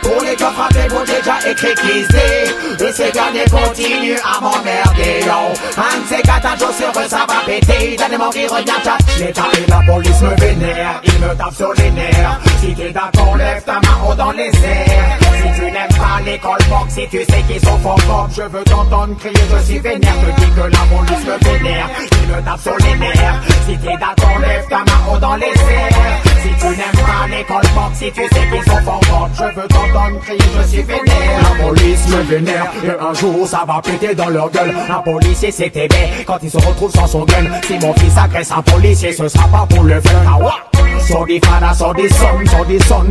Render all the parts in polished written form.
Pour les coffres à dégoût, j'ai déjà écrit Kizé. Et ces derniers continuent à m'emmerder, yo. Un de ces quatre, un jour sur eux, ça va péter. Dernièrement, il revient, chat. L'État et la police me vénèrent, ils me tapent sur les nerfs. Si t'es d'accord, lève ta main haut dans les airs. Si tu n'aimes pas l'école box, si tu sais qu'ils sont fort pop, je veux t'entendre crier, je suis vénère. Je dis que la police me vénère, ils me tapent sur les nerfs. Si t'es d'accord, lève ta main haut dans les airs. Si tu n'aimes pas l'école box, si tu sais qu'ils sont fort pop, je veux t'entendre crier, je suis vénère. La police me vénère, et un jour ça va péter dans leur gueule. Un policier c'est aidé quand il se retrouve sans son gun. Si mon fils agresse un policier, ce sera pas pour le fun. Sur des fadas, sur des sons.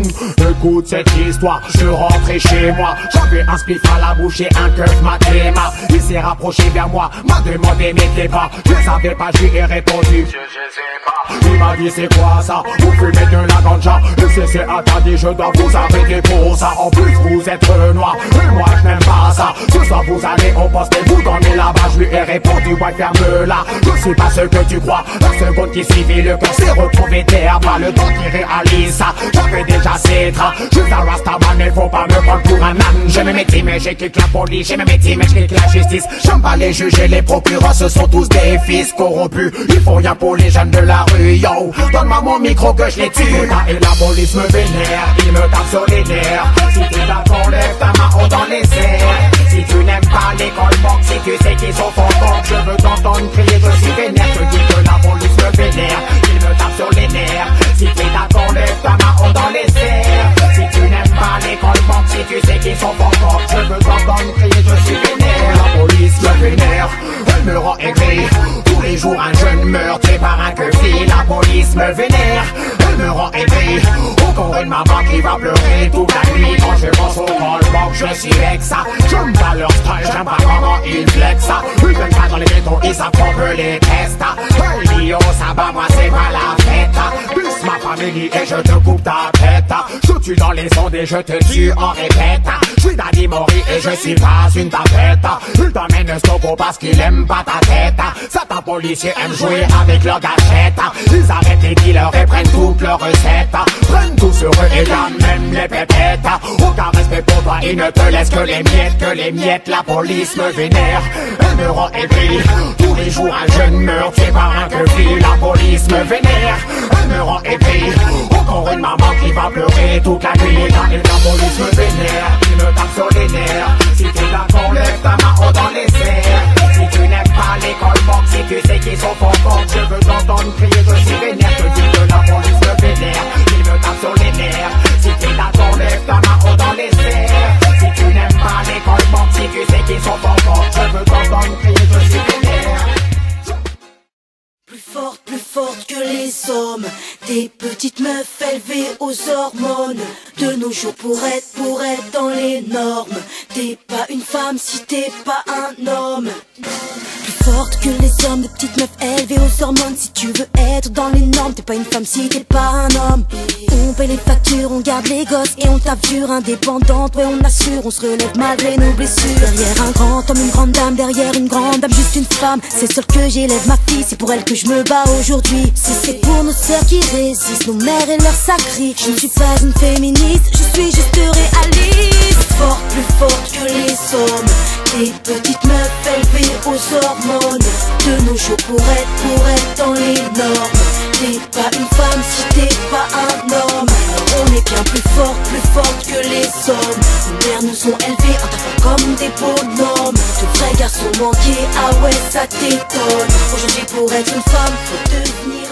Écoute cette histoire, je rentrais chez moi. J'avais un spliff à la bouche et un keuf mathéma. Il s'est rapproché vers moi, m'a demandé mais t'es pas. Je savais pas, je lui ai répondu je sais pas. Il m'a dit c'est quoi ça? Vous fumez de la ganja. Et c'est interdit, je dois vous arrêter pour ça. En plus vous êtes noir, et moi je n'aime pas ça. Ce soir vous allez au poste et vous dormez là-bas. Je lui ai répondu ouais ferme-la. Je sais pas ce que tu crois. La seconde qui suivit le cœur s'est retrouvé terre. Pas le temps qui réalise ça. J'avais déjà ces draps. Je suis un rastaman mais faut pas me prendre pour un âne. J'ai mes métiers mais j'ai kick la police. J'ai mes métiers mais j'ai kick la justice. J'aime pas les juges et les procureurs. Ce sont tous des fils corrompus. Ils font rien pour les jeunes de la rue. Yo, donne-moi mon micro que je les tue. Et la police me vénère. Ils me tapent sur les nerfs. Si t'es d'accord lève ta main haut dans les airs. Si tu n'aimes pas l'école box, si tu sais qu'ils sont forts, je veux t'entendre crier, je suis vénère. Je dis que la police me vénère, ils me tapent sur les nerfs. Si tu es d'accord, lève ta main haut dans les airs. Si tu n'aimes pas l'école box, si tu sais qu'ils sont forts, je veux t'entendre crier, je suis vénère. La police me vénère, elle me rend aigri. Tous les jours un jeune meurt tué par un queufli. La police me vénère, elle me rend aigri. Encore une maman qui va pleurer toute la nuit. Quand je pense au callbox, je suis avec ça. J'aime pas leur style, j'aime pas comment ils flexent ça. Ils viennent pas dans les ghettos, ils savent qu'on peut les tester. Hey yo, ça va, moi c'est pas la fête. Plus ma famille et je te coupe ta tête. Je tue dans les ondes et je te tue en répète. Je suis Danny Mori et je suis pas une tapette. Ils t'emmènent un stopo parce qu'ils aiment pas ta tête. Certains policiers aiment jouer avec leurs gâchettes. Ils arrêtent les dealers et prennent toutes leurs recettes. Prennent tout sur eux et là même les pépettes. Aucun respect pour toi, ils ne te laissent que les miettes. La police me vénère, elle me rend aigri. Tous les jours un jeune meurt tué par un queufli. La police me vénère, elle me rend aigri. Encore une maman qui va pleurer toute la nuit. Et la police me vénère, il me tape sur les nerfs. Si t'es d'accord, lève ta main haut dans les airs. Si tu n'aimes pas l'école box, si tu sais qu'ils sont forts, je veux t'entendre crier, je suis vénère. Je dis que la police me vénère, il me tape sur les nerfs. Si t'es d'accord, lève ta main haut dans les airs. Si tu n'aimes pas l'école box, si tu sais qu'ils sont forts, je veux t'entendre crier, je suis vénère. Plus forte que les hommes. Des petites meufs élevées aux hormones. De nos jours pour être dans les normes. T'es pas une femme si t'es pas un homme. Plus forte que les hommes, des petites meufs élevées aux hormones. Si tu veux être dans les normes, t'es pas une femme si t'es pas un homme. On paye les factures, on garde les gosses et on t'assure indépendante. Ouais on assure, on se relève malgré nos blessures. Derrière un grand homme, une grande dame, derrière une grande dame, juste une femme. C'est seule que j'élève ma fille, c'est pour elle que je me bats aujourd'hui. Si c'est pour nos sœurs qui résistent, nos mères et leurs sacrifices. Je ne suis pas une féministe, je suis juste réaliste. Plus forte que les hommes. Des petites meufs élevées aux hormones. De nos jours pour être dans les normes. T'es pas une femme si t'es pas un homme. On est bien plus forte que les hommes. Nos mères nous ont élevés en tapant comme des bonhommes. De vrais garçons manqués, ah ouais ça t'étonne. Aujourd'hui pour être une femme, faut devenir